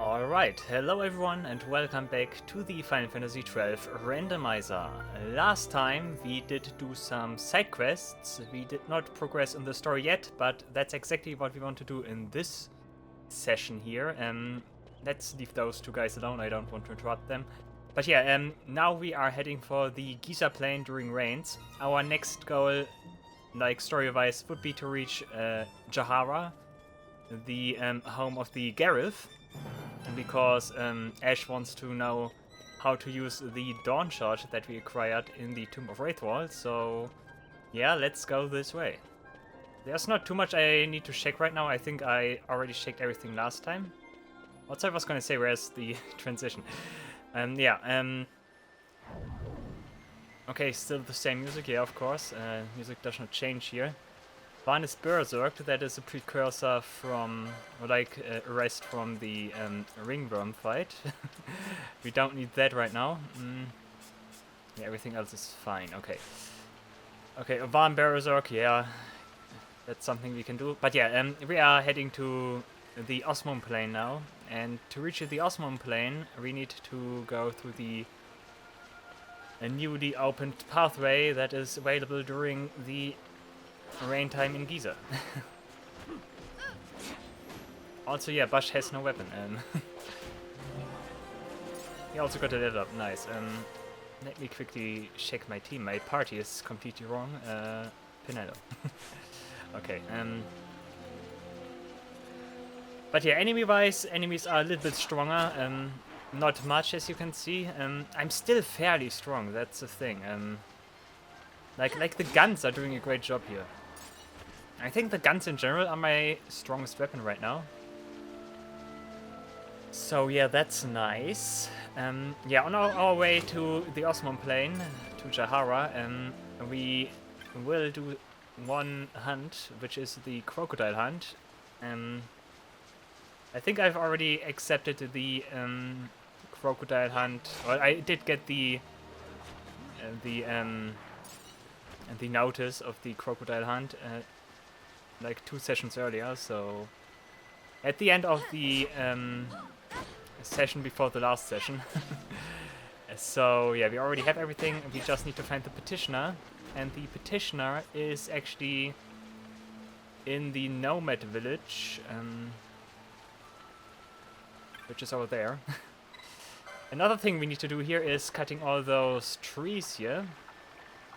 Alright, hello everyone and welcome back to the Final Fantasy XII Randomizer. Last time we did do some side quests. We did not progress in the story yet, but that's exactly what we want to do in this session here. Let's leave those two guys alone, I don't want to interrupt them. But yeah, now we are heading for the Giza plain during rains. Our next goal, like story-wise, would be to reach Jahara, the home of the Gareth. Because Ash wants to know how to use the Dawn Shot that we acquired in the Tomb of Wraithwall, so yeah, let's go this way. There's not too much I need to check right now. I think I already checked everything last time. What I was gonna say, where's the transition? Okay, still the same music, yeah, of course. Music does not change here. One is Berserk, that is a precursor from, or like a rest from the ringworm fight. We don't need that right now. Yeah, everything else is fine, okay. Okay, Van Berserk, yeah, that's something we can do. But yeah, we are heading to the Osmond Plain now. And to reach the Osmond Plain, we need to go through the newly opened pathway that is available during the rain time in Giza. Also, yeah, Bash has no weapon. He also got a level up, nice. Let me quickly check my team. My party is completely wrong. Pinello. Okay, but yeah, enemy-wise, enemies are a little bit stronger. Not much, as you can see. I'm still fairly strong, that's the thing. Like the guns are doing a great job here. I think the guns in general are my strongest weapon right now. So yeah, that's nice. Yeah, on our way to the Osmond Plain, to Jahara, we will do one hunt, which is the Croakadile hunt. I think I've already accepted the Croakadile hunt. Well, I did get the notice of the Croakadile hunt like 2 sessions earlier, so at the end of the session before the last session. So yeah, we already have everything, we just need to find the petitioner, and the petitioner is actually in the Nomad village, which is over there. Another thing we need to do here is cutting all those trees here.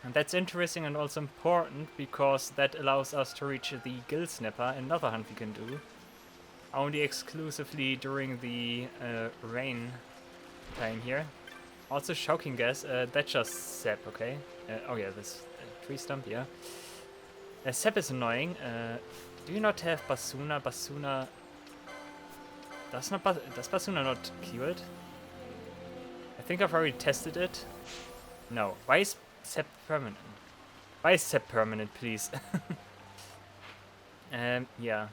And that's interesting and also important because that allows us to reach the Gill Snapper, another hunt we can do. Only exclusively during the rain time here. Also shocking gas, that's just sap, okay? Oh yeah, this tree stump, yeah. Sap is annoying. Do you not have Basuna? Basuna... Does Basuna not kill it? I think I've already tested it. No. Why is Sap permanent? Why is Sap permanent, please? Yeah.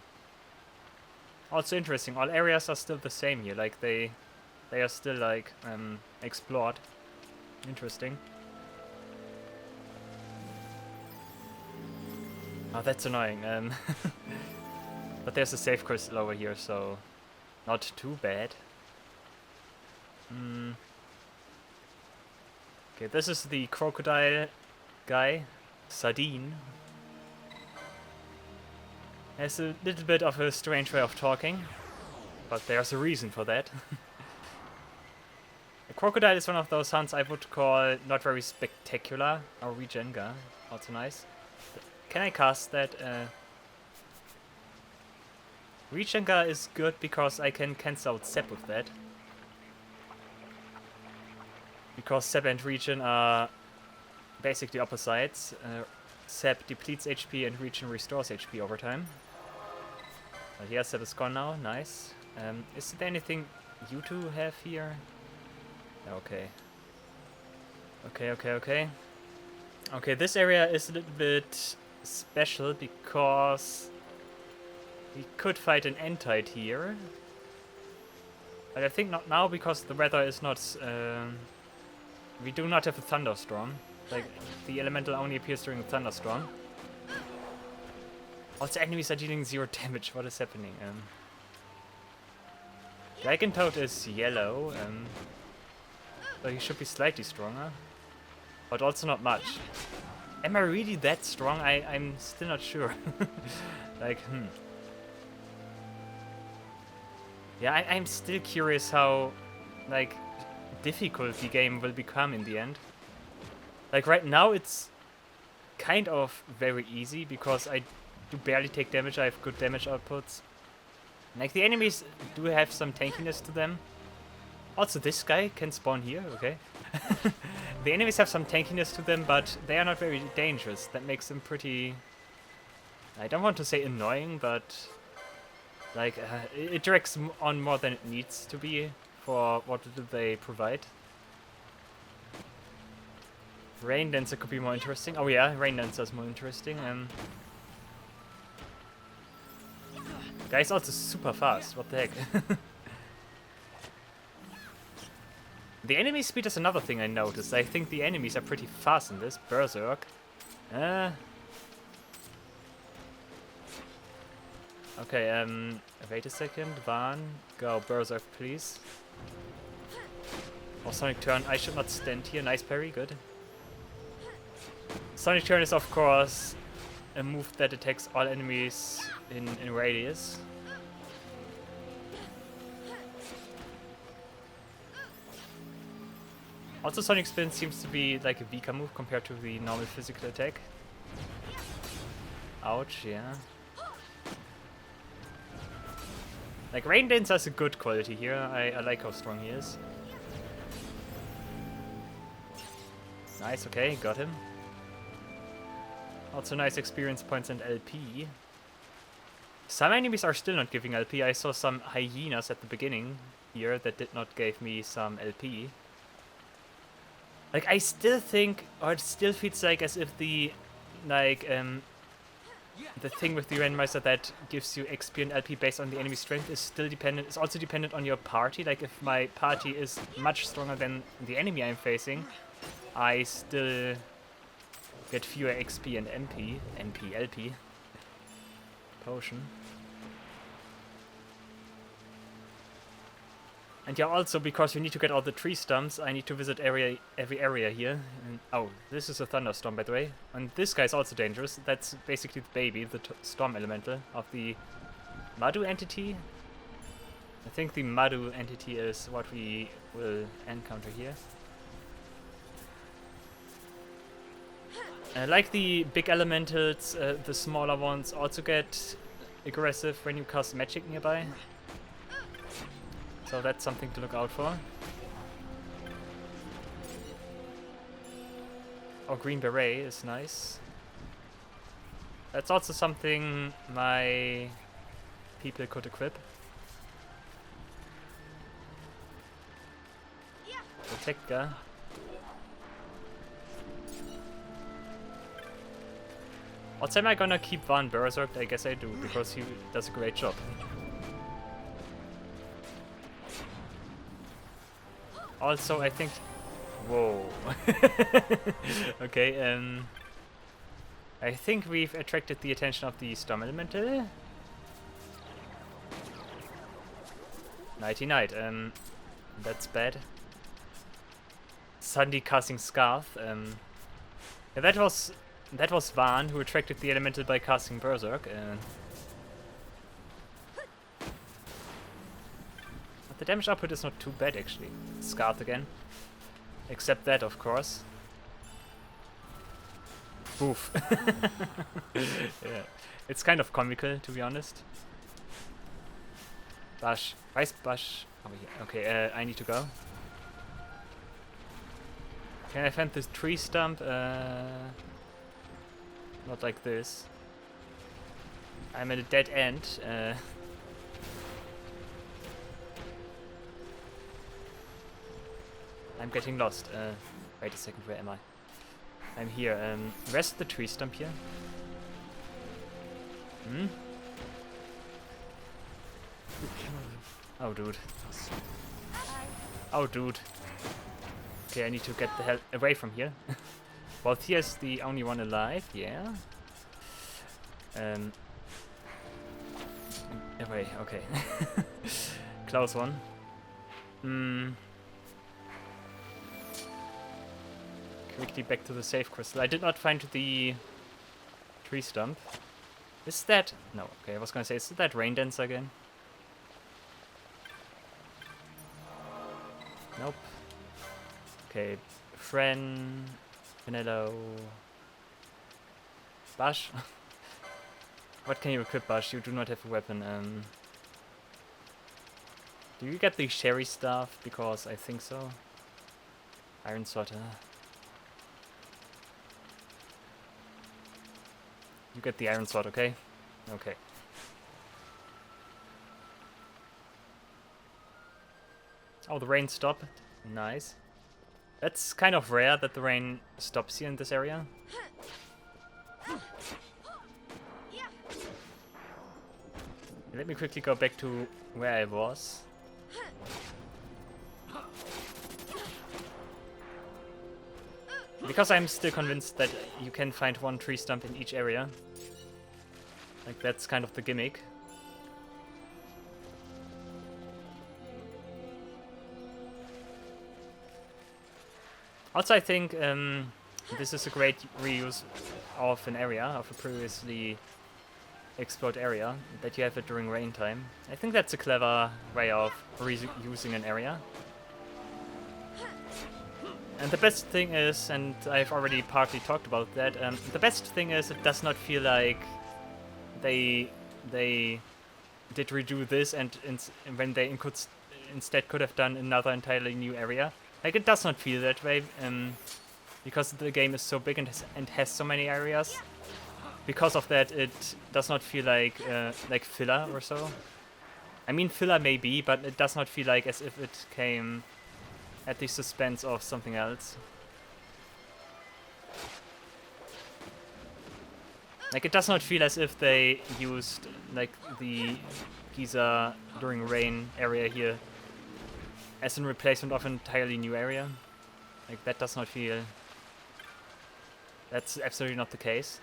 Also interesting, all areas are still the same here, like they are still like explored. Interesting. Oh, that's annoying. But there's a save crystal over here, so not too bad. Okay, this is the Croakadile guy, Sardine. Has a little bit of a strange way of talking, but there's a reason for that. The Croakadile is one of those hunts I would call not very spectacular. Or Regenga, also nice. Can I cast that? Regenga is good because I can cancel out Sap with that. Because Sap and Regen are basically opposites. Sap depletes HP and Regen restores HP over time. But yeah, Sap is gone now, nice. Is there anything you two have here? Okay. Okay, this area is a little bit special because we could fight an Entite here. But I think not now because the weather is not... we do not have a thunderstorm. Like, the elemental only appears during a thunderstorm. Also, enemies are dealing 0 damage. What is happening? Dragon Toad is yellow, so he should be slightly stronger, but also not much. Am I really that strong? I'm still not sure. Like, Yeah, I'm still curious how, like, difficult the game will become in the end. Like, right now it's kind of very easy because I do barely take damage, I have good damage outputs. Like, the enemies do have some tankiness to them. Also, this guy can spawn here, okay. The enemies have some tankiness to them, but they are not very dangerous. That makes them pretty... I don't want to say annoying, but... Like, it drags on more than it needs to be for what do they provide. Rain Dancer could be more interesting. Oh yeah, Rain Dancer is more interesting. Guy's also super fast, what the heck. The enemy speed is another thing I noticed. I think the enemies are pretty fast in this. Berserk. Okay, wait a second. Van, go Berserk, please. Oh, Sonic Turn. I should not stand here. Nice parry, good. Sonic Turn is, of course, a move that attacks all enemies in radius. Also, Sonic Spin seems to be like a weaker move compared to the normal physical attack. Ouch, yeah. Like, Rain Dancer has a good quality here. I like how strong he is. Nice, okay, got him. Also nice experience points and LP. Some enemies are still not giving LP. I saw some hyenas at the beginning here that did not give me some LP. Like, I still think, or it still feels like as if the, like, the thing with the randomizer that gives you XP and LP based on the enemy strength is still dependent, is also dependent on your party. Like, if my party is much stronger than the enemy I'm facing, I still get fewer XP and LP. Potion. And yeah, also because you need to get all the tree stumps, I need to visit every area here. And, oh, this is a thunderstorm, by the way. And this guy's also dangerous. That's basically the baby, the storm elemental of the Madu entity. I think the Madu entity is what we will encounter here. Like the big elementals, the smaller ones also get aggressive when you cast magic nearby. So that's something to look out for. Oh, Green Beret is nice. That's also something my people could equip. Protector. Also, am I gonna keep Van Berserk? I guess I do, because he does a great job. Also, I think... Whoa. Okay, I think we've attracted the attention of the Storm Elemental. Nighty night, that's bad. Suddenly casting Scarf, yeah, that was Van who attracted the Elemental by casting Berserk. The damage output is not too bad, actually. Scarf again. Except that, of course. Boof. Yeah. It's kind of comical, to be honest. Bash. Why is Bash over here? Okay, I need to go. Can I find this tree stump? Not like this. I'm at a dead end. I'm getting lost. Wait a second, where am I? I'm here. Where's the tree stump here? Hmm? Oh, dude. Oh, dude. Okay, I need to get the hell away from here. Well, Thea's the only one alive, yeah. Away, okay. Close one. Quickly back to the safe crystal. I did not find the tree stump. Is that... No, okay, I was gonna say, is that rain dancer again? Nope. Okay, Fanello... Bash? What can you equip, Bash? You do not have a weapon. Do you get the Sherry Staff? Because I think so. Iron Sword. You get the Iron Sword, okay? Okay. Oh, the rain stopped. Nice. That's kind of rare that the rain stops here in this area. Let me quickly go back to where I was. Because I'm still convinced that you can find one tree stump in each area. Like, that's kind of the gimmick. Also, I think this is a great reuse of an area, of a previously explored area, that you have it during rain time. I think that's a clever way of reusing an area. And the best thing is, and I've already partly talked about that, the best thing is it does not feel like they did redo this and when they instead could have done another entirely new area. Like, it does not feel that way, because the game is so big and has so many areas. Because of that, it does not feel like filler or so. I mean, filler may be, but it does not feel like as if it came at the suspense of something else. Like, it does not feel as if they used, like, the Giza during rain area here as a replacement of an entirely new area. Like, that does not feel... That's absolutely not the case.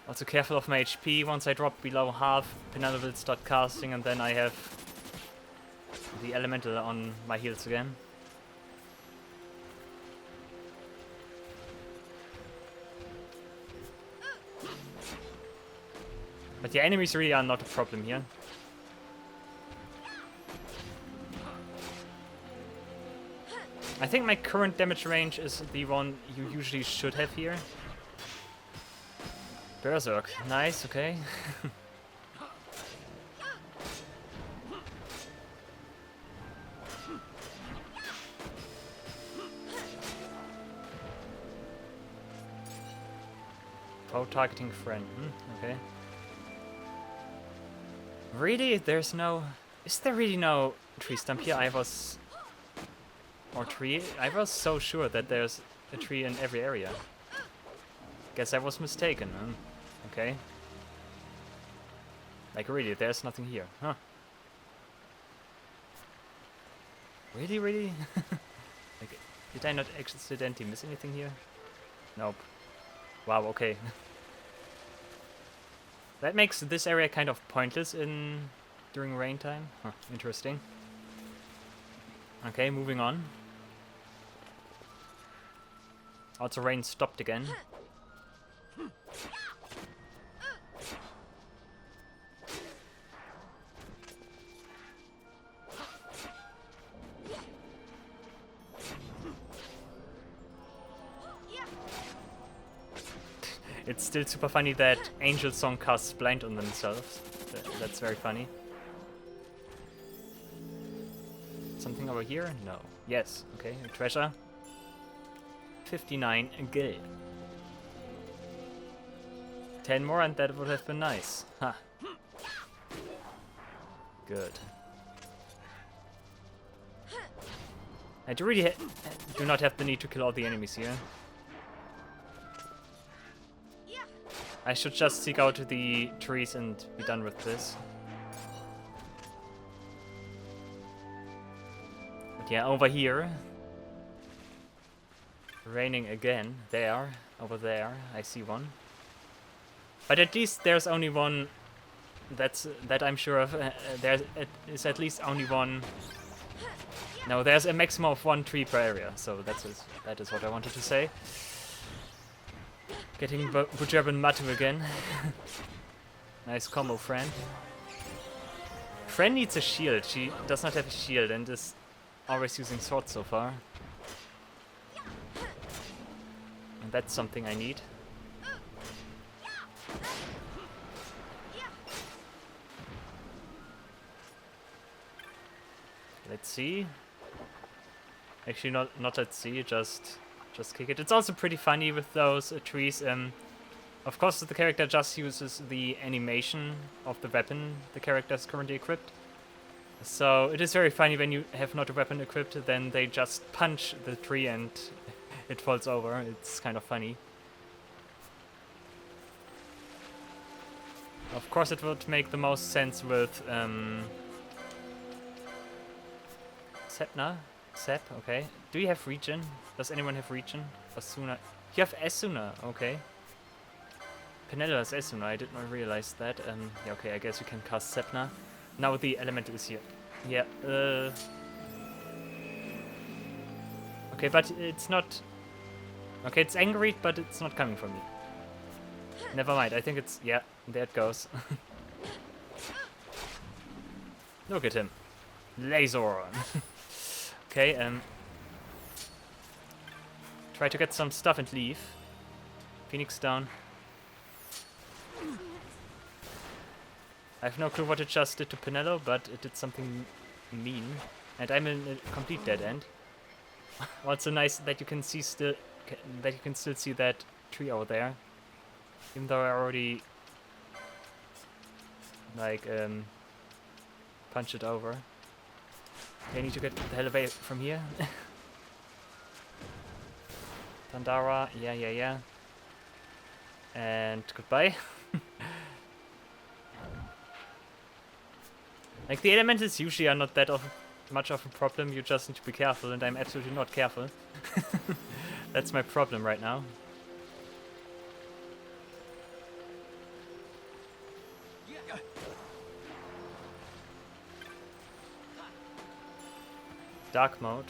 Also careful of my HP. Once I drop below half, Penelope will start casting, and then I have the elemental on my heels again. But the enemies really are not a problem here. I think my current damage range is the one you usually should have here. Berserk. Nice, okay. Oh, targeting friend. Okay. Really? There's no... Is there really no tree stump here? I was... Or tree? I was so sure that there's a tree in every area. Guess I was mistaken, huh? Okay. Like, really, there's nothing here, huh? Really, really? Like, did I not accidentally miss anything here? Nope. Wow, okay. That makes this area kind of pointless during rain time. Huh, interesting. Okay, moving on. Also, rain stopped again. It's still super funny that Angel Song casts blind on themselves. That's very funny. Something over here? No. Yes. Okay, a treasure. 59 gold. 10 more and that would have been nice. Ha. Good. I do really do not have the need to kill all the enemies here. I should just seek out the trees and be done with this. But yeah, over here. Raining again. There. Over there. I see one. But at least there's only one that I'm sure of. There is at least only one. No, there's a maximum of 1 tree per area, so that is what I wanted to say. Getting Bujerban Matu again. Nice combo, friend. Friend needs a shield. She does not have a shield and is always using sword so far. And that's something I need. Let's see. Actually, not let's see. Just kick it. It's also pretty funny with those trees. Of course, the character just uses the animation of the weapon the character is currently equipped. So it is very funny when you have not a weapon equipped, then they just punch the tree and it falls over. It's kind of funny. Of course, it would make the most sense with Sepna? Sep, okay. Do you have regen? Does anyone have regen? Asuna. You have Asuna, okay. Penelo has Asuna, I did not realize that. Yeah, okay, I guess you can cast Sepna. Now the elemental is here. Yeah, okay, but it's not... Okay, it's angry, but it's not coming from me. Never mind, I think it's... Yeah, there it goes. Look at him. Laser. Okay, try to get some stuff and leave. Phoenix down. I have no clue what it just did to Penelo, but it did something mean. And I'm in a complete dead end. Also nice that you can see still see that tree over there. Even though I already like punched it over. Okay, I need to get the hell away from here. Pandara, yeah. And goodbye. Like, the elementals usually are not that much of a problem, you just need to be careful, and I'm absolutely not careful. That's my problem right now. Dark mode.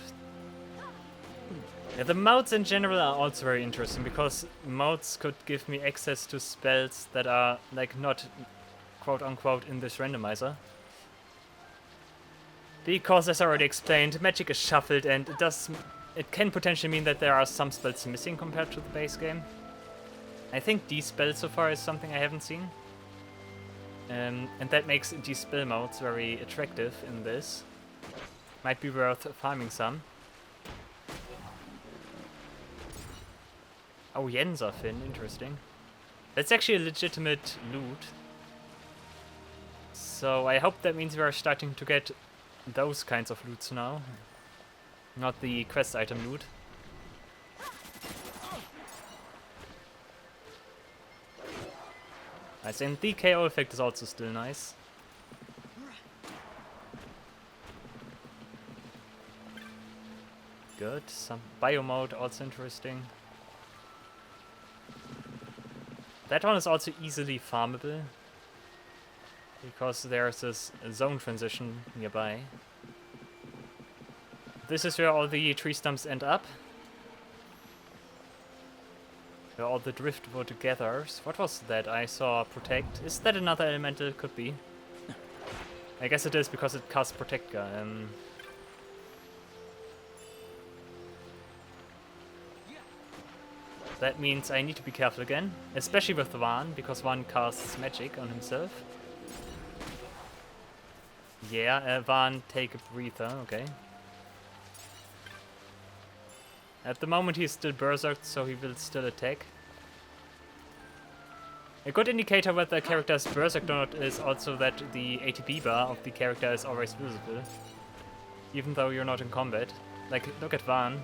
Yeah, the modes in general are also very interesting, because modes could give me access to spells that are, like, not quote-unquote in this randomizer. Because, as I already explained, magic is shuffled, and it can potentially mean that there are some spells missing compared to the base game. I think D-spell so far is something I haven't seen. And that makes D-spell modes very attractive in this. Might be worth farming some. Oh, Yenza Fin, interesting. That's actually a legitimate loot. So I hope that means we are starting to get those kinds of loots now. Not the quest item loot. Nice, and the KO effect is also still nice. Good, some bio mode also interesting. That one is also easily farmable, because there's this zone transition nearby. This is where all the tree stumps end up. Where all the driftwood gathers. What was that? I saw Protect. Is that another elemental? Could be. I guess it is, because it casts Protect. That means I need to be careful again. Especially with Van, because Van casts magic on himself. Yeah, Van, take a breather, okay. At the moment he's still berserked, so he will still attack. A good indicator whether a character is berserked or not is also that the ATB bar of the character is always visible. Even though you're not in combat. Like, look at Van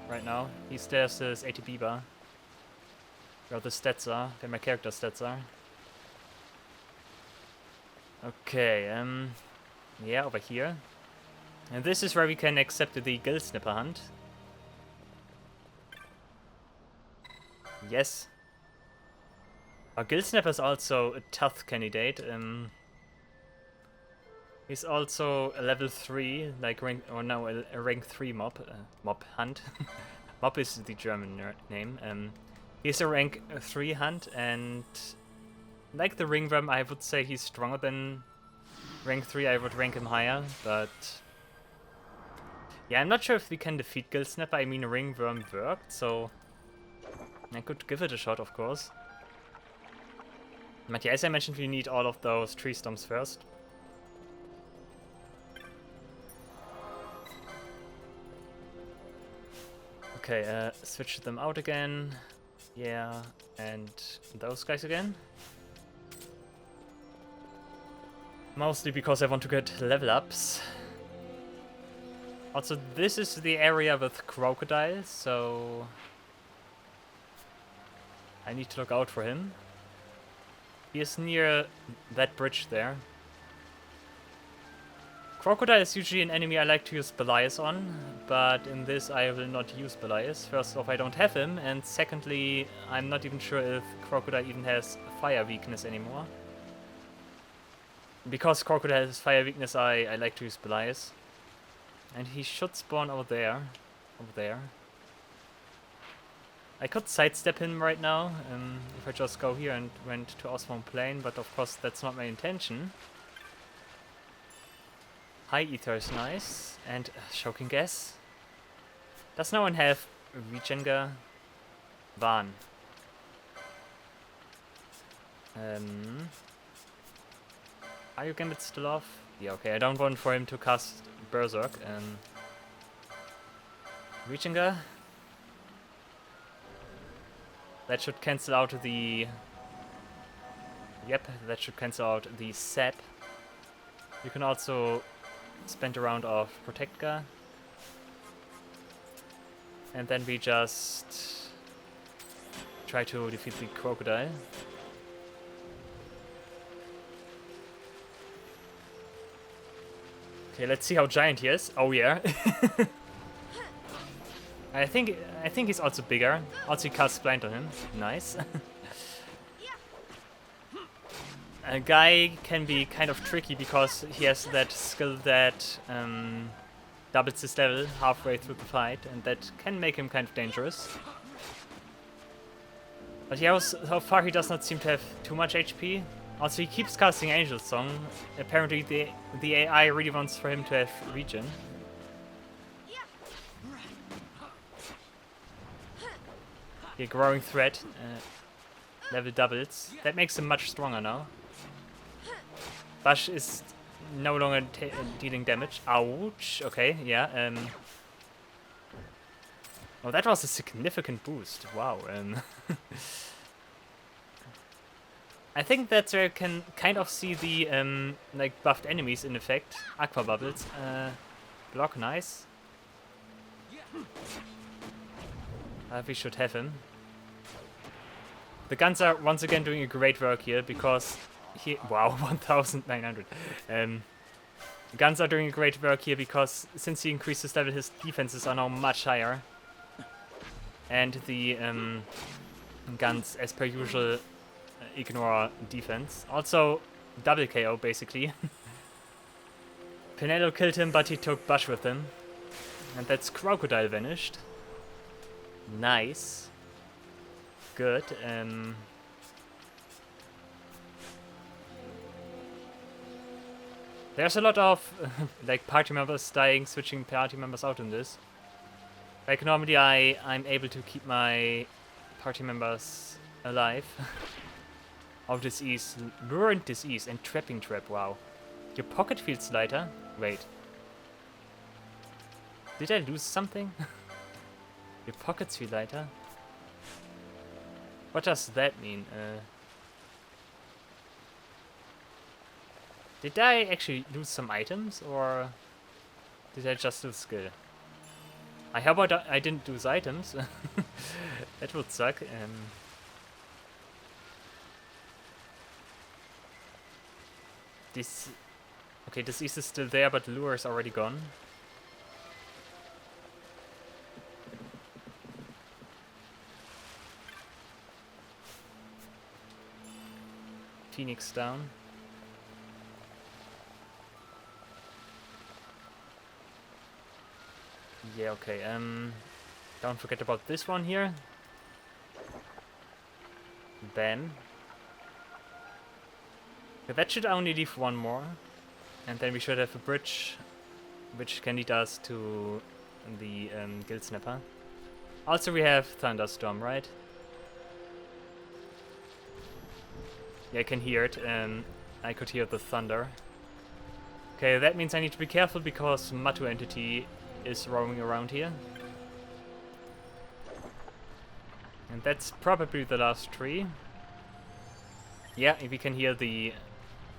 right now. He still has his ATB bar. Where the stats are, where my character stats are. Okay, yeah, over here. And this is where we can accept the Gill Snipper hunt. Yes. Our Gill Snipper is also a tough candidate. He's also a level 3, like rank, or no, a rank 3 mob. Mob hunt. Mob is the German name. He's a rank 3 hunt, and like the ringworm, I would say he's stronger than rank 3. I would rank him higher, but yeah, I'm not sure if we can defeat Gill Snapper. I mean, ringworm worked, so I could give it a shot, of course. But yeah, as I mentioned, we need all of those tree stumps first. Okay, switch them out again. Yeah, and those guys again. Mostly because I want to get level ups. Also, this is the area with Croakadile, so I need to look out for him. He is near that bridge there. Croakadile is usually an enemy I like to use Belias on, but in this I will not use Belias. First off, I don't have him, and secondly, I'm not even sure if Croakadile even has fire weakness anymore. Because Croakadile has fire weakness, I like to use Belias. And he should spawn over there. Over there. I could sidestep him right now, if I just go here and went to Osmond Plain, but of course that's not my intention. High Ether is nice, and Choking Gas. Does no one have Regenga? Van. Are you Gambit still off? Yeah, okay, I don't want for him to cast Berserk. Regenga. That should cancel out the... Yep, that should cancel out the sap. You can also spend a round of Protectga. And then we just try to defeat the Croakadile. Okay, let's see how giant he is. Oh yeah. I think he's also bigger. Also, he casts Blind on him. Nice. A guy can be kind of tricky because he has that skill that doubles his level halfway through the fight, and that can make him kind of dangerous. But yeah, so far he does not seem to have too much HP. Also, he keeps casting Angel Song. Apparently, the AI really wants for him to have regen. The growing threat level doubles. That makes him much stronger now. Bash is no longer dealing damage. Ouch. Okay, yeah. Oh, that was a significant boost. Wow. I think that's where I can kind of see the like buffed enemies in effect. Aqua bubbles. Block, nice. We should have him. The guns are once again doing a great work here because he... Wow, 1900. Guns are doing a great work here because since he increased his level, his defenses are now much higher. And the guns, as per usual, ignore defense. Also, double KO basically. Pinello killed him, but he took Bush with him. And that's Croakadile vanished. Nice. Good. There's a lot of like party members dying, switching party members out in this. Like normally I'm able to keep my party members alive. Oh, disease, lurid disease and trapping trap, wow. Your pocket feels lighter. Wait. Did I lose something? Your pockets feel lighter? What does that mean? Did I actually lose some items, or did I just lose skill? I hope I didn't lose items. That would suck. Okay, disease is still there, but the lure is already gone. Phoenix down. Yeah, okay, don't forget about this one here. Bam. Okay, that should only leave one more. And then we should have a bridge which can lead us to the Guild Snapper. Also we have Thunderstorm, right? Yeah, I can hear it. I could hear the thunder. Okay, that means I need to be careful because Matu entity is roaming around here. And that's probably the last tree. Yeah, we can hear the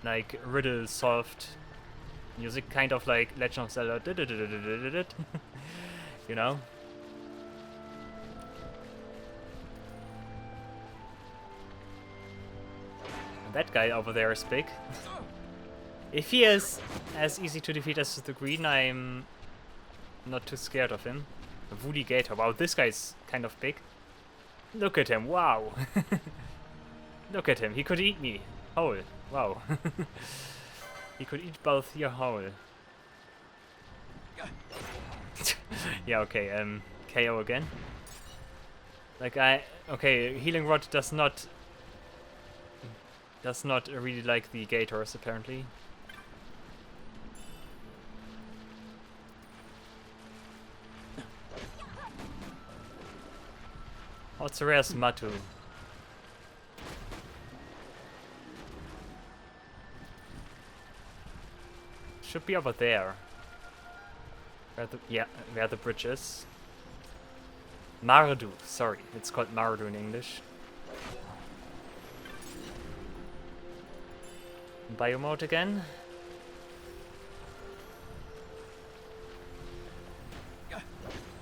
like riddle solved music, kind of like Legend of Zelda. You know? That guy over there is big. If he is as easy to defeat as the green, I'm not too scared of him. A Woody Gator. Wow, this guy's kind of big. Look at him, wow. Look at him, he could eat me whole. Wow. He could eat both your whole. Yeah, okay, KO again. Like okay, Healing Rod does not really like the Gators, apparently. Also, where's Matu? Should be over there. Where the bridge is. Mardu, sorry, it's called Mardu in English. Biomode again.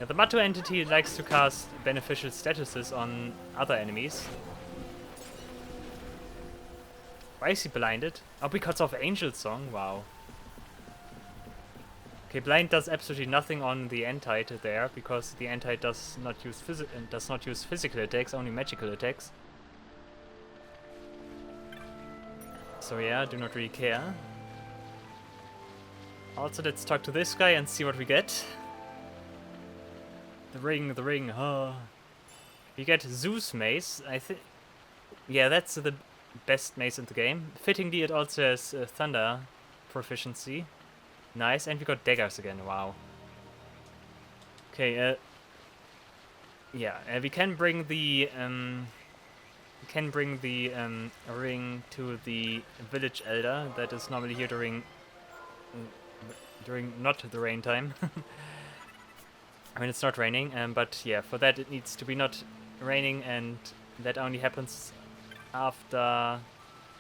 Yeah, the Matu entity likes to cast beneficial statuses on other enemies. Why is he blinded? Oh, because of Angel Song? Wow. Okay, blind does absolutely nothing on the Entite there, because the Entite does not use physical attacks, only magical attacks. So yeah, do not really care. Also, let's talk to this guy and see what we get. The ring, huh? We get Zeus Mace, I think. Yeah, that's the best mace in the game. Fittingly, it also has thunder proficiency. Nice, and we got daggers again, wow. Okay, yeah, we can bring the ring to the village elder that is normally here during not the rain time. I mean, it's not raining, but yeah, for that it needs to be not raining, and that only happens after,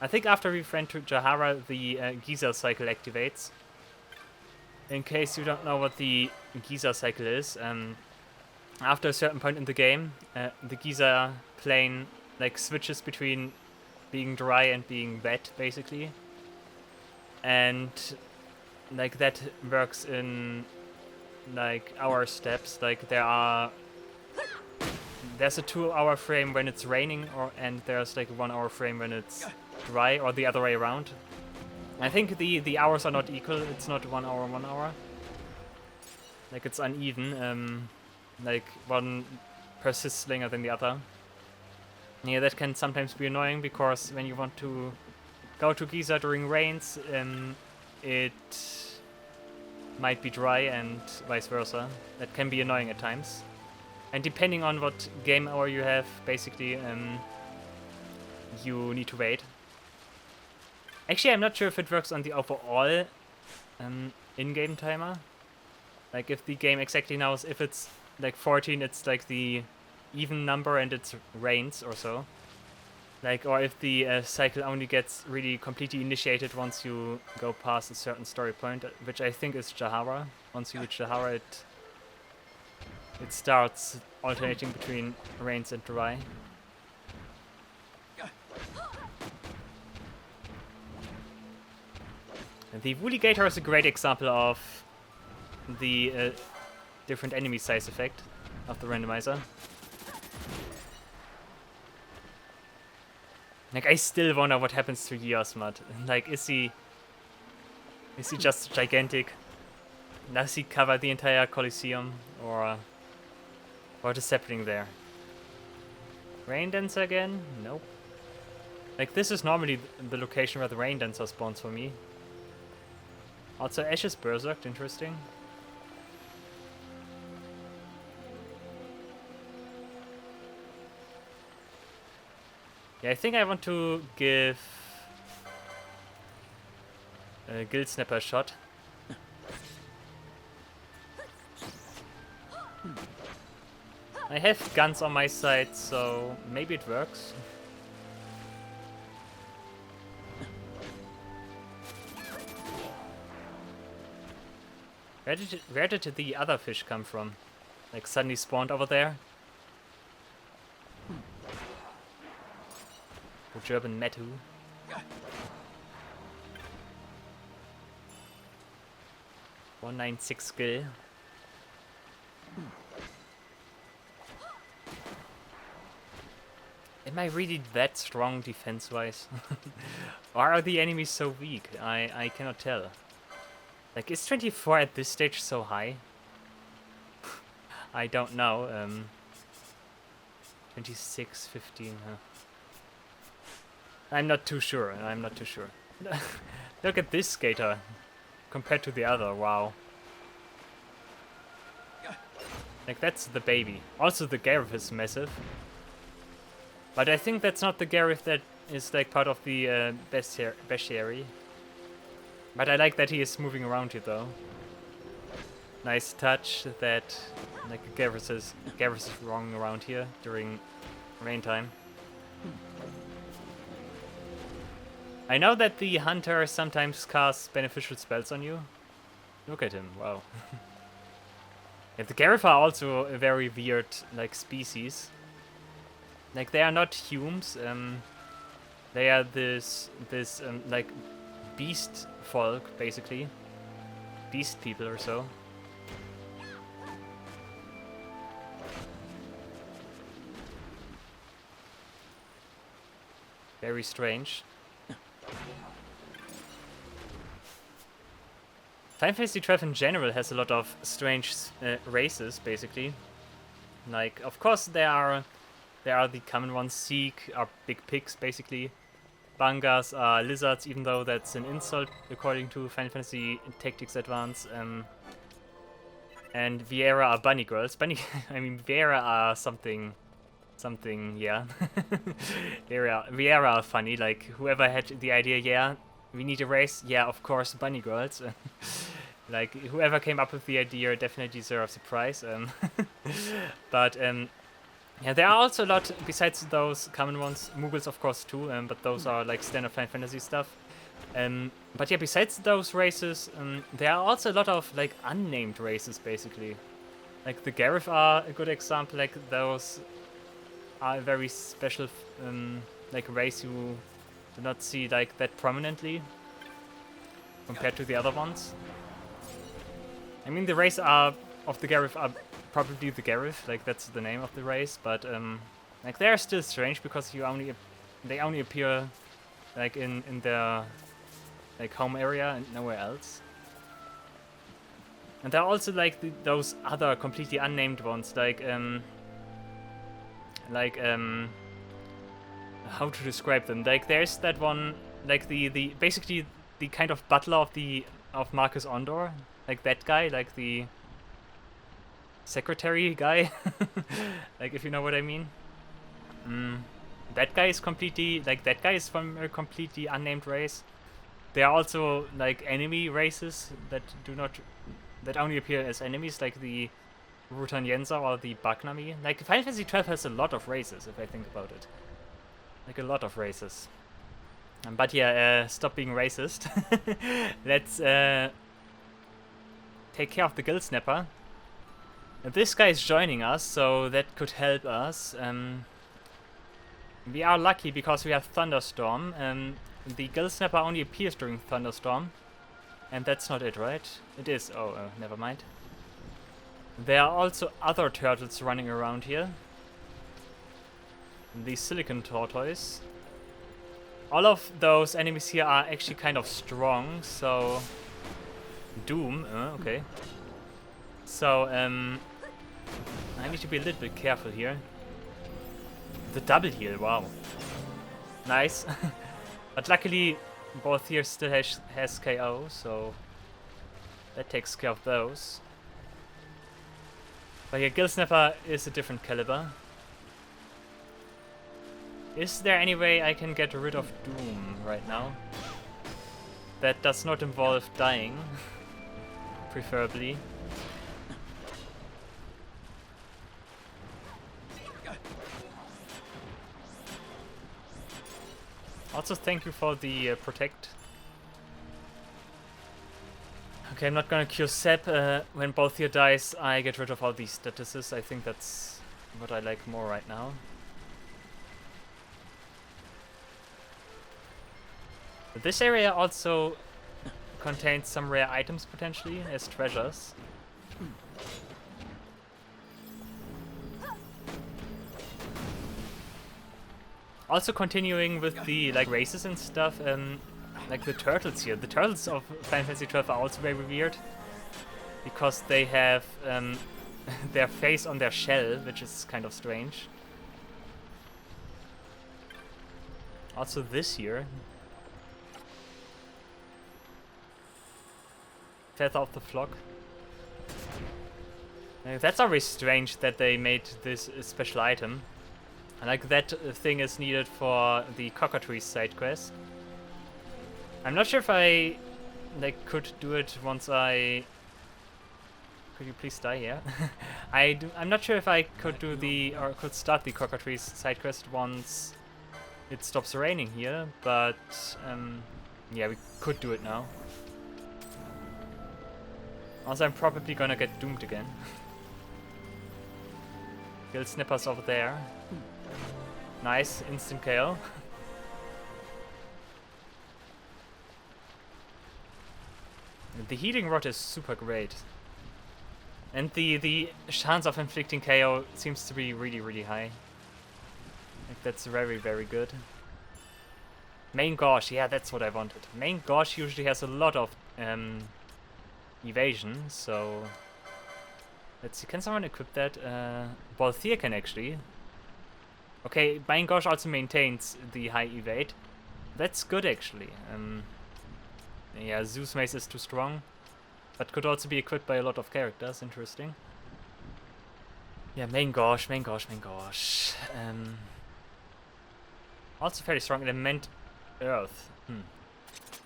I think after we friend to Jahara, the Giza cycle activates. In case you don't know what the Giza cycle is, after a certain point in the game, the Giza plane like switches between being dry and being wet, basically, and like that works in like hour steps. Like there's a 2-hour frame when it's raining, and there's like a 1-hour frame when it's dry, or the other way around. I think the hours are not equal. It's not 1 hour, 1 hour. Like it's uneven. Like one persists longer than the other. Yeah, that can sometimes be annoying, because when you want to go to Giza during rains, it might be dry and vice versa. That can be annoying at times. And depending on what game hour you have, basically, you need to wait. Actually, I'm not sure if it works on the overall in-game timer. Like, if the game exactly knows if it's like 14, it's like the even number and it rains or so. Like, or if the cycle only gets really completely initiated once you go past a certain story point, which I think is Jahara. Once you reach Jahara, it starts alternating between rains and dry. The Woolly Gator is a great example of the different enemy size effect of the randomizer. Like, I still wonder what happens to Yasmat. Like, is he just gigantic? Does he cover the entire Colosseum? Or what is happening there? Rain dancer again? Nope. Like, this is normally the location where the rain dancer spawns for me. Also, Ashes Berserked, interesting. Yeah, I think I want to give Guild Snapper a shot. I have guns on my side, so maybe it works. Where did the other fish come from? Like, suddenly spawned over there? The German Metu. .196 skill. Am I really that strong defense-wise? Or are the enemies so weak? I cannot tell. Like, is 24 at this stage so high? I don't know. 26, 15, huh? I'm not too sure. I'm not too sure. Look at this skater compared to the other. Wow. Like, that's the baby. Also, the Gareth is massive. But I think that's not the Gareth that is like part of the bestiary. But I like that he is moving around here though. Nice touch that like Gareth is roaming around here during rain time. I know that the hunter sometimes casts beneficial spells on you. Look at him, wow. Yeah, the Gareth are also a very weird like species. Like, they are not humans, they are this like beast folk, basically. Beast people or so. Very strange. Final Fantasy XII in general has a lot of strange races, basically. Like, of course there are the common ones. Seek are big pigs, basically. Bangas are lizards, even though that's an insult according to Final Fantasy Tactics Advance. And Viera are bunny girls. I mean, Viera are something, yeah. Viera are funny, like, whoever had the idea, yeah, we need a race, yeah, of course, bunny girls. Like, whoever came up with the idea definitely deserves a prize. But, yeah, there are also a lot, besides those common ones, Mughals of course too, but those are like standard Final Fantasy stuff. But yeah, besides those races, there are also a lot of like unnamed races basically. Like the Gareth are a good example, like those are a very special like race you do not see like that prominently compared to the other ones. I mean, the race of the Gareth are probably the Gareth, like that's the name of the race, but like they're still strange because they only appear like in their like home area and nowhere else. And there are also like those other completely unnamed ones, like how to describe them? Like there's that one, like the basically the kind of butler of Marcus Ondor, like that guy, like the secretary guy, like if you know what I mean. That guy is completely, like that guy is from a completely unnamed race. There are also like enemy races that only appear as enemies, like the Rutanyensa or the Bagnami. Like Final Fantasy XII has a lot of races, if I think about it. Like a lot of races. But yeah, stop being racist. Let's take care of the Guild Snapper. This guy is joining us, so that could help us. We are lucky because we have Thunderstorm. The Guild Snapper only appears during Thunderstorm. And that's not it, right? It is. Oh, never mind. There are also other turtles running around here. The Silicon Tortoise. All of those enemies here are actually kind of strong, so... Doom, okay. So, I need to be a little bit careful here. The double heal, wow. Nice. But luckily, both here still has KO, so that takes care of those. But yeah, Gill Snapper is a different caliber. Is there any way I can get rid of Doom right now? That does not involve dying, preferably. Also, thank you for the protect. Okay, I'm not gonna cure Sep. When both here dies, I get rid of all these statuses. I think that's what I like more right now. This area also contains some rare items potentially as treasures. Also continuing with the like races and stuff, like the turtles here. The turtles of Final Fantasy XII are also very weird because they have their face on their shell, which is kind of strange. Also this here. Feather of the Flock. That's always strange that they made this a special item. Like that thing is needed for the Cockatrice side quest. I'm not sure if I like could do it once I... Could you please die here? I'm not sure if I could do the... or could start the Cockatrice side quest once it stops raining here, but yeah, we could do it now. Also, I'm probably gonna get doomed again. Gill Snipper's over there. Nice, instant KO. The healing rod is super great. And the chance of inflicting KO seems to be really, really high. Like, that's very, very good. Main Gauche, yeah, that's what I wanted. Main Gauche usually has a lot of evasion, so... Let's see, can someone equip that? Balthier can actually. Okay, Main Gauche also maintains the high evade. That's good actually. Yeah, Zeus Mace is too strong, but could also be equipped by a lot of characters, interesting. Yeah, Main Gauche, Main Gauche, Main Gauche. Also very strong element Earth.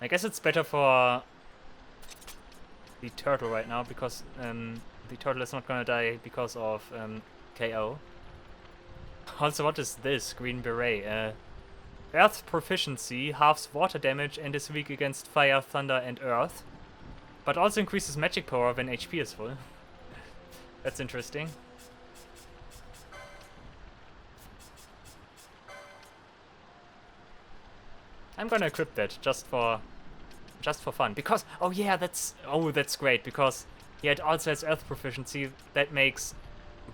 I guess it's better for the turtle right now, because the turtle is not gonna die because of KO. Also, what is this? Green Beret. Earth proficiency, halves water damage and is weak against fire, thunder and earth. But also increases magic power when HP is full. That's interesting. I'm gonna equip that just for fun, because oh yeah, that's great, because yeah, it also has earth proficiency that makes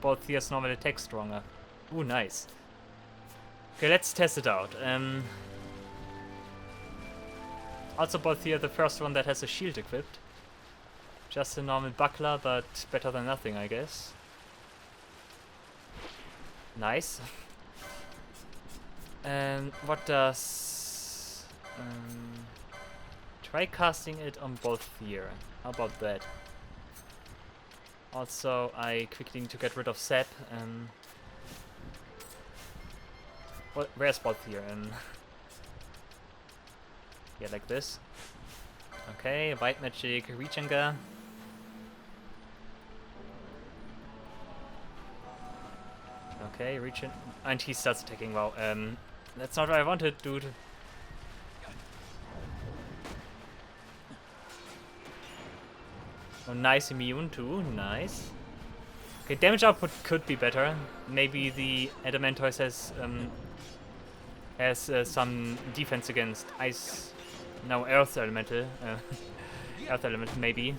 both Thea's normal attacks stronger. Ooh, nice. Okay, let's test it out. Also both here, the first one that has a shield equipped. Just a normal buckler, but better than nothing, I guess. Nice. What does... try casting it on both here. How about that? Also, I quickly need to get rid of Sep. Where's both here? Yeah, like this. Okay, White Magic, Rechenga. Okay, Rechen... And he starts attacking, wow. That's not what I wanted, dude. Oh, nice immune too, nice. Okay, damage output could be better. Maybe the Adamantoise has some defense against ice... No, earth elemental. Earth elemental, maybe.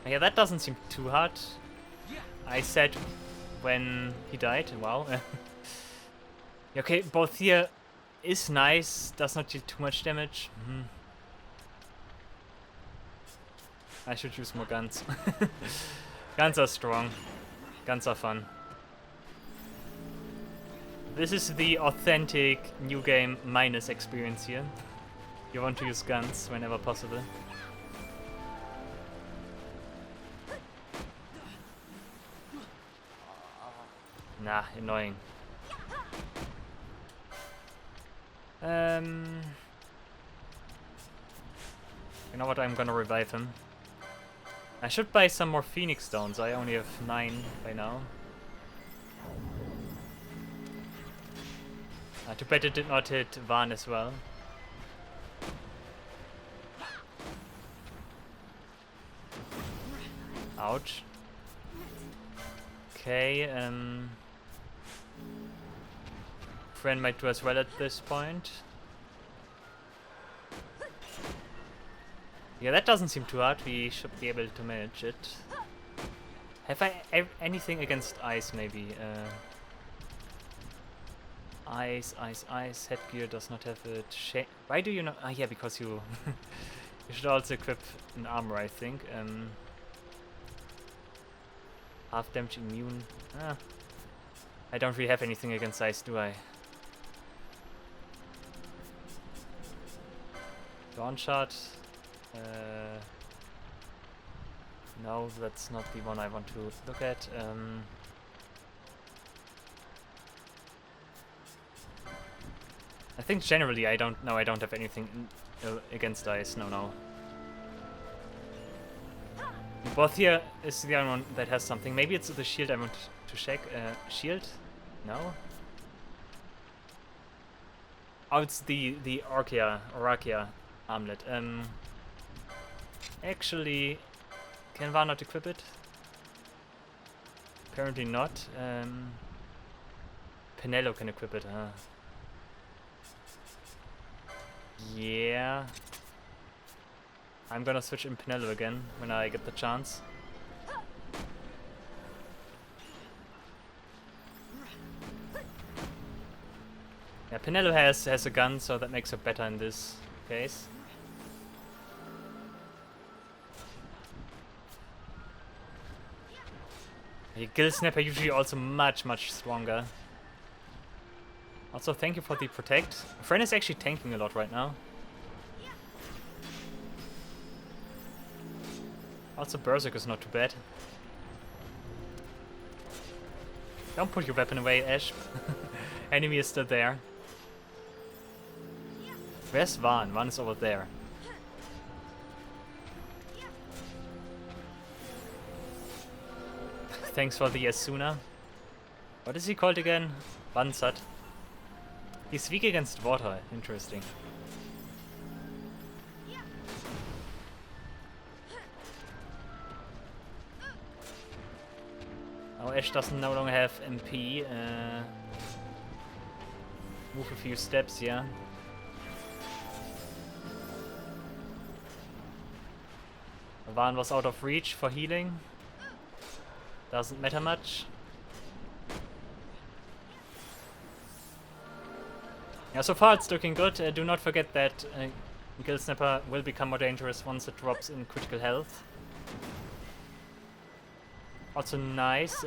Yeah, that doesn't seem too hard. I said when he died, wow. Okay, both here is nice, does not do too much damage. I should use more guns. Guns are strong. Guns are fun. This is the authentic new game minus experience here. You want to use guns whenever possible. Nah, annoying. You know what, I'm gonna revive him. I should buy some more Phoenix Stones, I only have 9 by now. Too bad it did not hit Van as well. Ouch. Okay, friend might do as well at this point. Yeah, that doesn't seem too hard. We should be able to manage it. Have I anything against ice, maybe? Ice. Headgear does not have it. Why do you not? Ah, yeah, because you... you should also equip an armor, I think. Half damage immune. Ah. I don't really have anything against ice, do I? Dawn shot. No, that's not the one I want to look at. I think generally I don't have anything against ice. No. Both here is the only one that has something. Maybe it's the shield I want to check. Shield? No. Oh, it's the Orakia armlet. Actually, can Var not equip it? Apparently not. Penelo can equip it, huh? Yeah. I'm gonna switch in Penelo again when I get the chance. Yeah, Penelo has a gun, so that makes her better in this case. The Gill Snapper usually also much stronger. Also, thank you for the protect. Friend is actually tanking a lot right now. Also, Berserk is not too bad. Don't put your weapon away, Ash. Enemy is still there. Where's Van? Van is over there. Thanks for the Asuna. What is he called again? Bansat. He's weak against water. Interesting. Oh, Ash doesn't no longer have MP. Move a few steps, yeah. Van was out of reach for healing. Doesn't matter much. Yeah, so far it's looking good. Do not forget that Gill Snapper will become more dangerous once it drops in critical health. Also nice.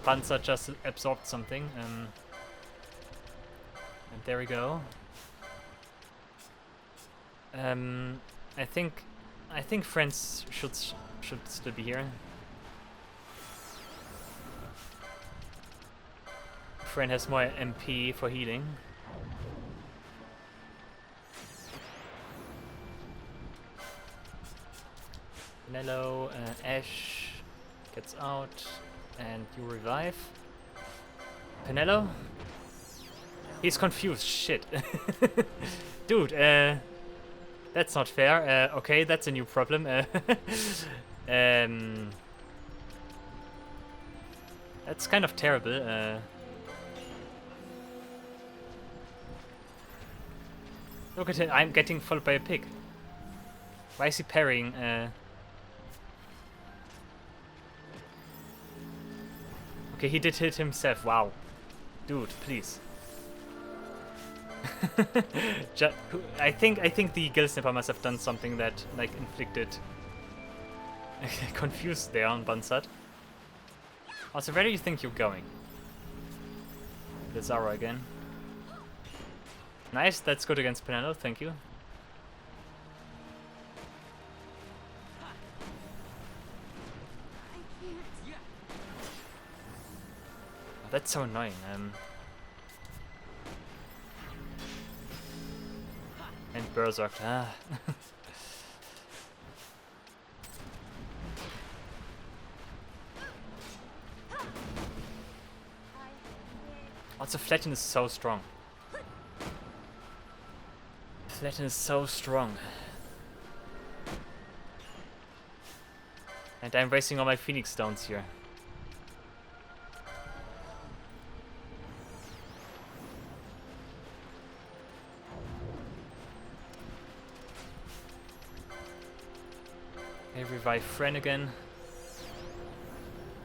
Panzer just absorbed something. And there we go. I think friends should still be here. Friend has more MP for healing. Nello, Ash gets out, and you revive. Penelo? He's confused, shit. Dude, that's not fair. Okay, that's a new problem. That's kind of terrible. Look at it, I'm getting followed by a pig. Why is he parrying? Okay, he did hit himself. Wow. Dude, please. I think the Gill Snapper must have done something that like inflicted confused there on Bansat. Also, where do you think you're going? Bazaar again. Nice, that's good against Penelo, thank you. Oh, that's so annoying. And Berserk. Ah. Also, Flatten is so strong. Flatten is so strong. And I'm wasting all my Phoenix Stones here. Okay, revive Fren again.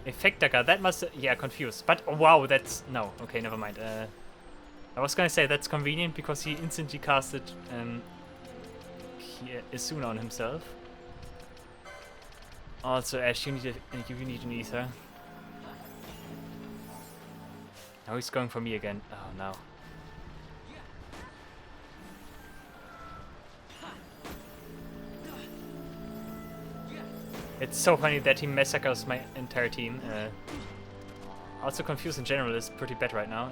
Effect dagger, that must... yeah, confused. But, oh, wow, that's... no, okay, never mind. I was gonna say that's convenient because he instantly casted Isuna on himself. Also, Ash, you need an ether. Now he's going for me again. Oh, no. It's so funny that he massacres my entire team. Also, Confused in general is pretty bad right now.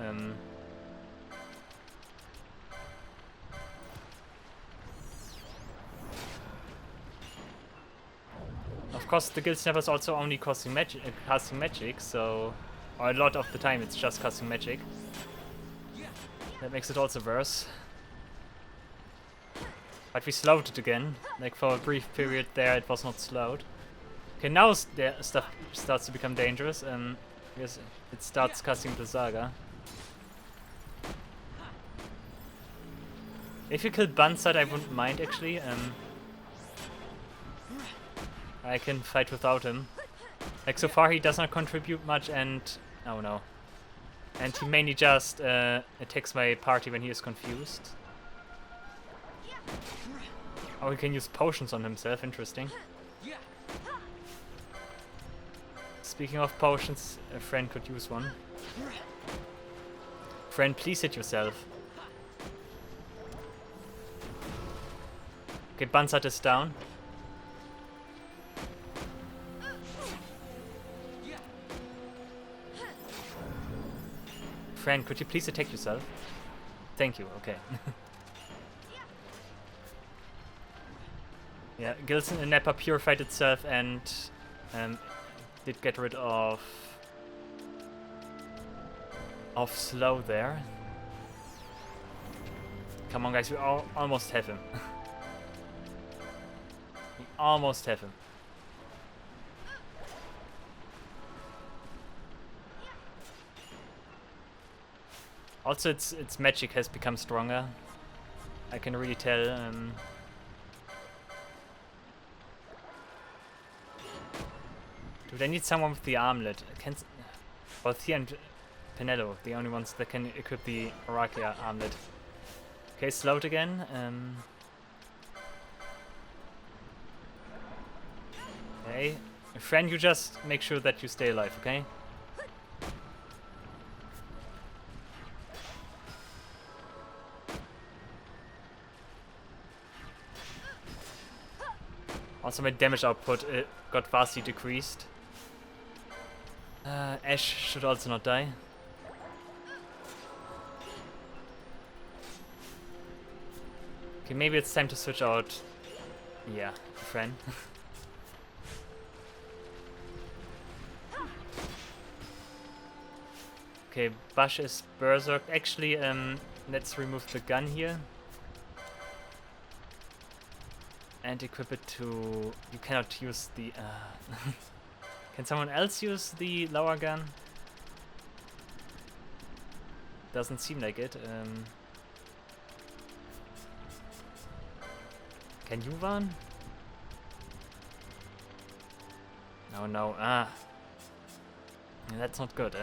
Of course, the Guild Snapper is also only casting magic, so... or a lot of the time it's just casting magic. That makes it also worse. But we slowed it again. Like, for a brief period there, it was not slowed. Okay, now the stuff starts to become dangerous. Yes, it starts casting the Saga. If you kill Bansat, I wouldn't mind actually. I can fight without him. Like, so far he does not contribute much, and oh no, and he mainly just attacks my party when he is confused. Oh, he can use potions on himself. Interesting. Speaking of potions, a friend could use one. Friend, please hit yourself. Okay, Bansat is down. Friend, could you please attack yourself? Thank you, okay. Yeah, Gilson and Neppa purified itself and did get rid of slow there. Come on, guys, we almost have him. We almost have him. Also, its magic has become stronger. I can really tell. Dude, I need someone with the armlet. Both he and Penelo, the only ones that can equip the Oracle armlet. Okay, slowed again. Okay, friend, you just make sure that you stay alive, okay? Also, my damage output got vastly decreased. Ash should also not die. Okay, maybe it's time to switch out. Yeah, friend. Okay, Bash is Berserk. Actually, let's remove the gun here. And equip it to... you cannot use the... Can someone else use the lower gun? Doesn't seem like it. Can you run? No, no. Ah. Yeah, that's not good.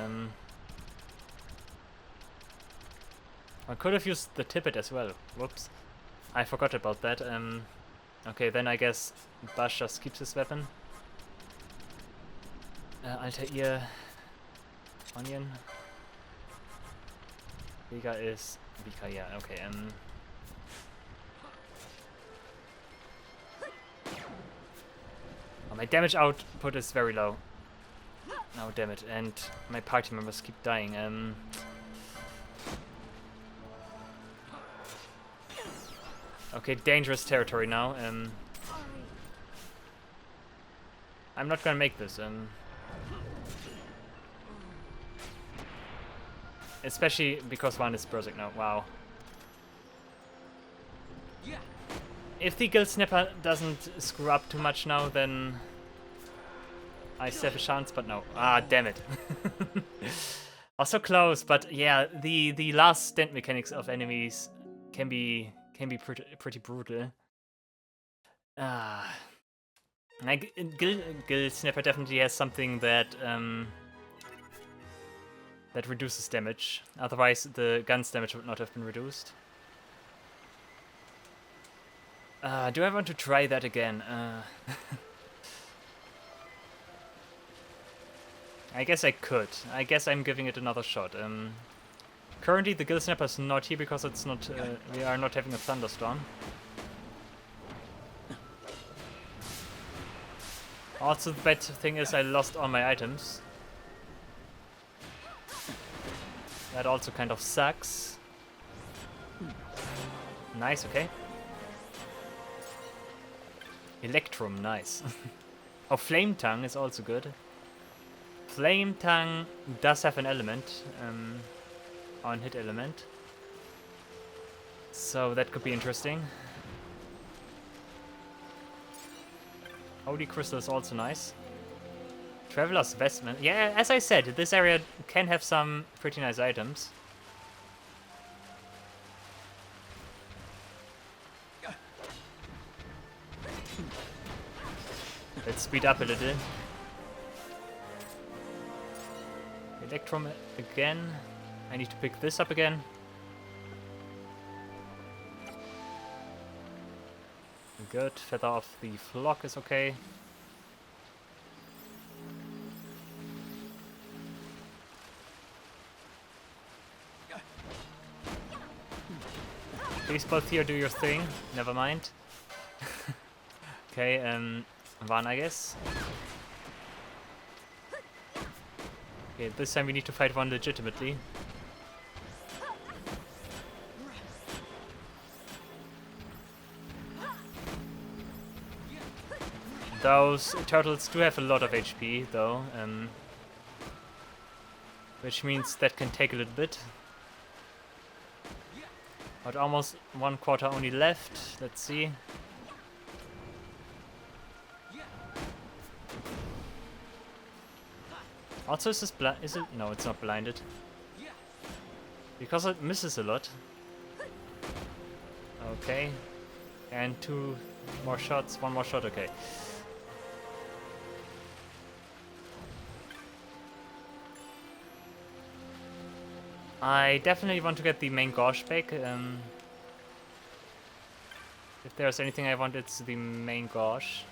I could have used the tippet as well. Whoops. I forgot about that. Okay, then I guess Bash just keeps his weapon. Alter Ear. Onion. Vega is... Vika, yeah, okay, oh, my damage output is very low. Oh, damn it, and my party members keep dying. Okay, dangerous territory now. I'm not gonna make this. Especially because one is Berserk now. Wow. If the Guild Snapper doesn't screw up too much now, then I still have a chance, but no. Ah, damn it. Also close, but yeah, the last stand mechanics of enemies can be pretty brutal. Like Guild Snapper definitely has something that that reduces damage. Otherwise, the gun's damage would not have been reduced. Do I want to try that again? I guess I could. I guess I'm giving it another shot. Currently, the Guild Snapper is not here because it's not. We are not having a thunderstorm. Also, the bad thing is I lost all my items. That also kind of sucks. Nice, okay. Electrum, nice. Oh, Flame Tongue is also good. Flame Tongue does have an element, on hit element. So that could be interesting. Holy Crystal is also nice. Traveler's Vestment. Yeah, as I said, this area can have some pretty nice items. Let's speed up a little. Electrum again. I need to pick this up again. Good. Feather off the flock is okay. Please both here do your thing. Never mind. Okay, one I guess. Okay, this time we need to fight one legitimately. Those turtles do have a lot of HP though, which means that can take a little bit. But almost 1/4 only left. Let's see. Also, is this is it? No, it's not blinded. Because it misses a lot. Okay. And 2 more shots, 1 more shot, okay. I definitely want to get the main gauge back. If there's anything I want, it's the main gauge.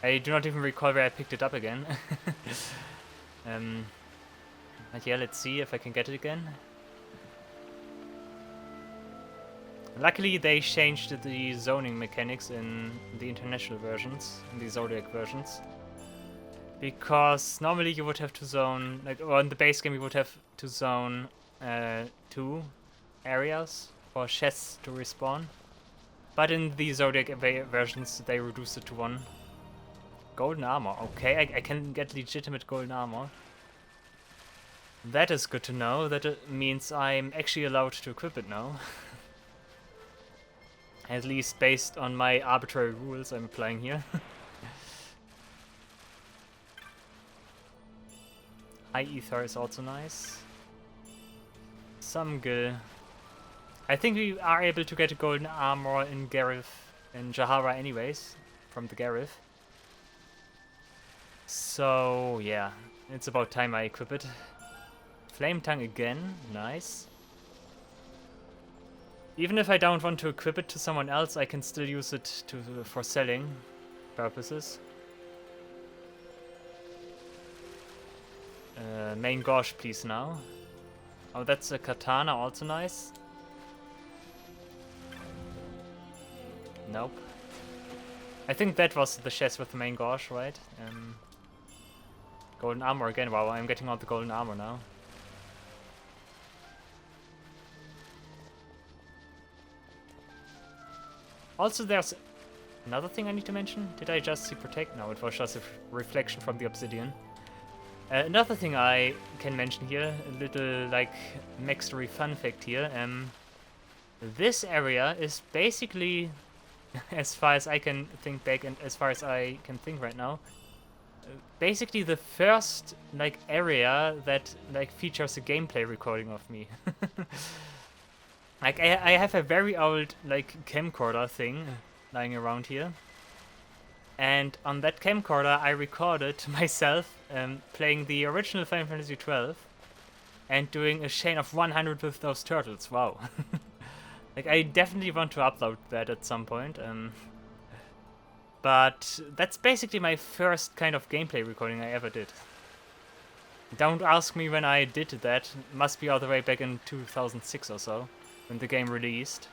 I do not even recall where I picked it up again. But yeah, let's see if I can get it again. Luckily, they changed the zoning mechanics in the international versions, in the Zodiac versions. Because normally you would have to zone, like, or in the base game you would have to zone 2 areas for chests to respawn. But in the Zodiac versions they reduced it to 1. Golden armor, okay, I can get legitimate golden armor. That is good to know, that means I'm actually allowed to equip it now. At least based on my arbitrary rules I'm applying here. High Ether is also nice. Some gil. I think we are able to get a golden armor in Jahara anyways, from the Garith. So yeah, it's about time I equip it. Flame Tongue again, nice. Even if I don't want to equip it to someone else, I can still use it for selling purposes. Main gauche, please, now. Oh, that's a katana, also nice. Nope. I think that was the chest with the main gauche, right? Golden armor again. Wow, I'm getting all the golden armor now. Also, there's another thing I need to mention. Did I just see protect? No, it was just a reflection from the obsidian. Another thing I can mention here, a little like Maxtory fun fact here. This area is basically, as far as I can think back and as far as I can think right now, basically the first like area that like features a gameplay recording of me. Like I have a very old like camcorder thing lying around here. And on that camcorder, I recorded myself playing the original Final Fantasy XII and doing a chain of 100 with those turtles. Wow. Like, I definitely want to upload that at some point. But that's basically my first kind of gameplay recording I ever did. Don't ask me when I did that. Must be all the way back in 2006 or so, when the game released.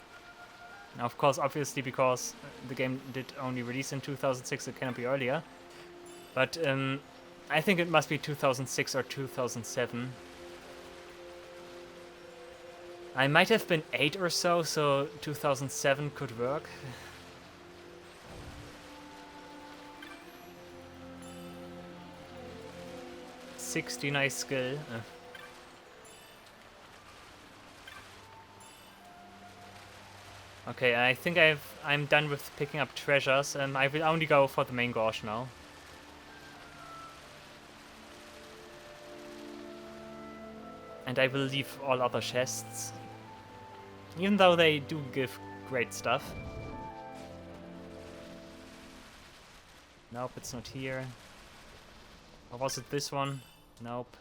Now, of course, obviously, because the game did only release in 2006, it cannot be earlier. But I think it must be 2006 or 2007. I might have been 8 or so 2007 could work. $60 nice skill. Okay, I think I'm done with picking up treasures, and I will only go for the main gauche now. And I will leave all other chests, even though they do give great stuff. Nope, it's not here. Or was it this one? Nope.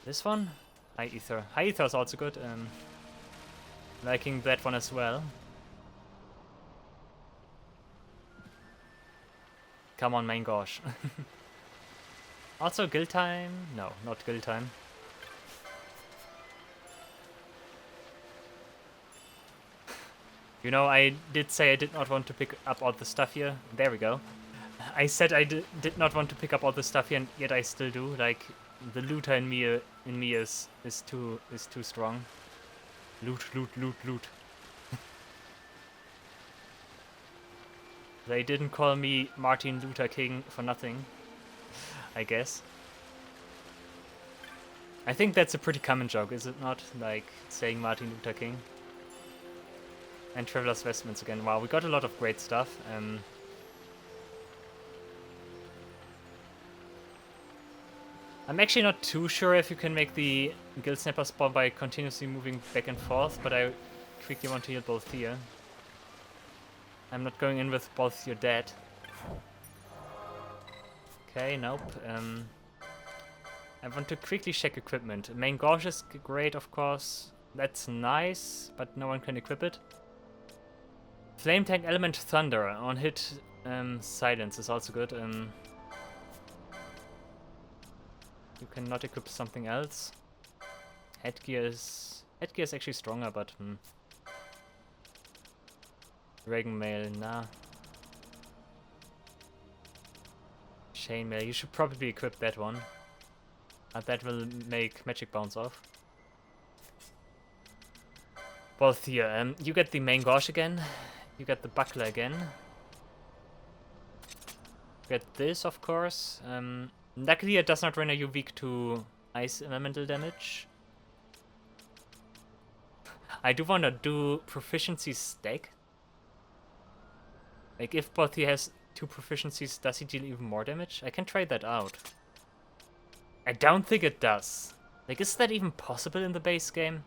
This one? High Ether. High Ether is also good. Liking that one as well. Come on, main gauche. Also guild time? No, not guild time. You know, I did say I did not want to pick up all the stuff here. There we go. I said I did not want to pick up all the stuff here, and yet I still do. Like, the looter in me is too strong. Loot, loot, loot, loot. They didn't call me Martin Luther King for nothing, I guess. I think that's a pretty common joke, is it not? Like, saying Martin Luther King. And Traveler's Vestments again. Wow, we got a lot of great stuff. I'm actually not too sure if you can make the Guild Snapper spawn by continuously moving back and forth, but I quickly want to heal both here. I'm not going in with both your dead. Okay, nope. I want to quickly check equipment. Main gauche is great, of course. That's nice, but no one can equip it. Flame Tank Element Thunder on hit. Silence is also good. You cannot equip something else. Headgear is actually stronger, but Dragon Mail, nah. Chainmail, you should probably equip that one. That will make magic bounce off. Both here. You get the main gauche again. You get the buckler again. You get this, of course. Luckily, it does not render you weak to ice elemental damage. I do want to do proficiency stack. Like, if Bothy has 2 proficiencies, does he deal even more damage? I can try that out. I don't think it does. Like, is that even possible in the base game?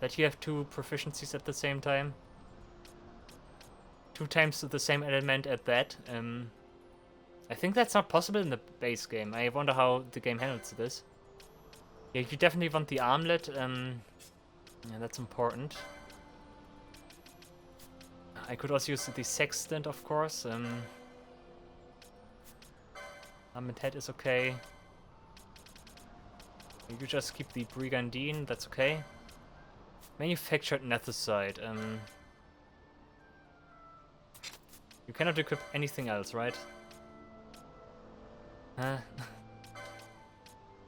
That you have 2 proficiencies at the same time? 2 times the same element at that? I think that's not possible in the base game. I wonder how the game handles this. Yeah, you definitely want the armlet. Yeah, that's important. I could also use the Sextant, of course. Armored Head is okay. You just keep the Brigandine, that's okay. Manufactured Nethicite. You cannot equip anything else, right?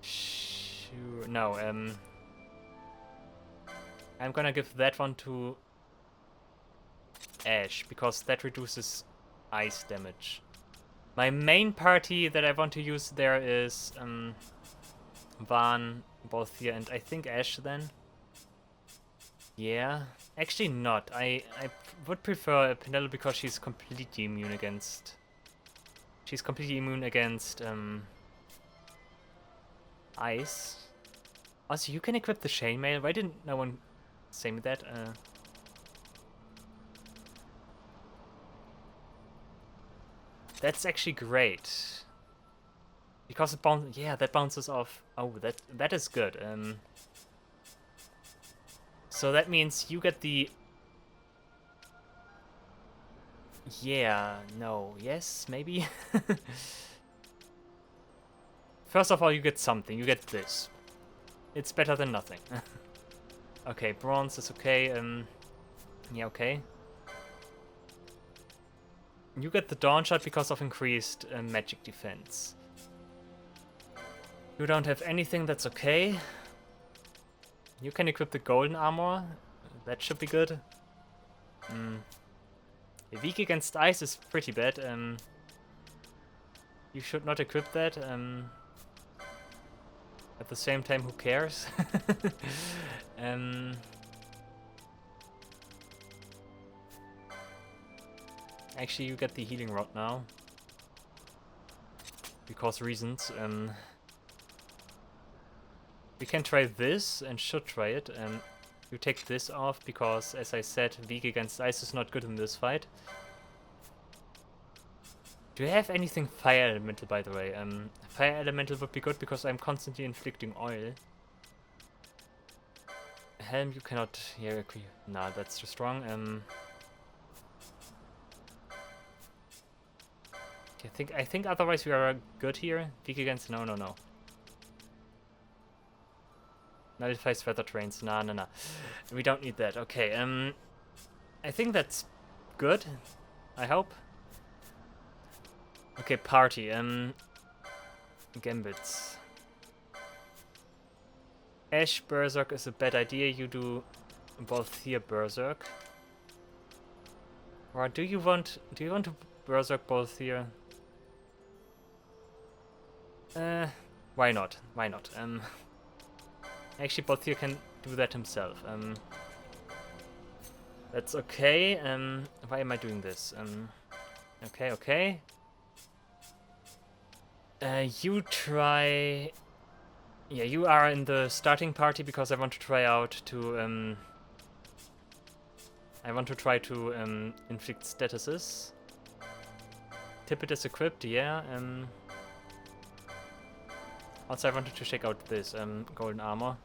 Sure. No, I'm gonna give that one to Ash, because that reduces ice damage. My main party that I want to use there is Van, Balthier, and I think Ash then. Yeah, actually not. I would prefer Penelope because she's completely immune against... She's completely immune against ice. Also, you can equip the chainmail. Why didn't no one say me that? That's actually great. Because it bounces... Yeah, that bounces off... Oh, that is good. So that means you get the... Yeah, no, yes, maybe? First of all, you get something. You get this. It's better than nothing. Okay, bronze is okay. Yeah, okay. You get the Dawn Shot because of increased magic defense. You don't have anything, that's okay. You can equip the golden armor. That should be good. Weak against ice is pretty bad. You should not equip that. At the same time, who cares? Actually, you get the healing rod now. Because reasons. We can try this, and should try it. You take this off, because, as I said, weak against ice is not good in this fight. Do you have anything fire elemental, by the way? Fire elemental would be good, because I'm constantly inflicting oil. Helm, you cannot... Yeah, agree. Nah, that's too strong. I think otherwise we are good here. Weak against... No. Nullifies feather trains. Nah. We don't need that. Okay, I think that's good. I hope. Okay, party. Gambits. Ash Berserk is a bad idea. You do Balthier Berserk. Or do you want to Berserk Balthier? Why not? Actually, Balthier can do that himself. That's okay. Why am I doing this? Okay. You try... Yeah, you are in the starting party because I want to try out to... I want to try to inflict statuses. Tippet is equipped, yeah. Also, I wanted to check out this golden armor.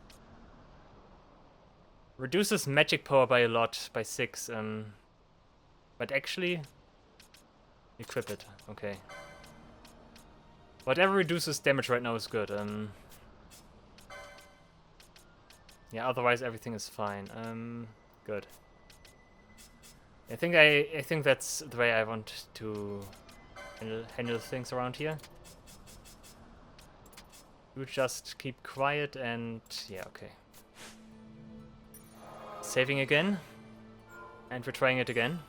Reduces magic power by a lot, by 6. But actually, equip it. Okay. Whatever reduces damage right now is good. Yeah. Otherwise, everything is fine. Good. I think that's the way I want to handle things around here. You just keep quiet and... Yeah, okay. Saving again. And we're trying it again.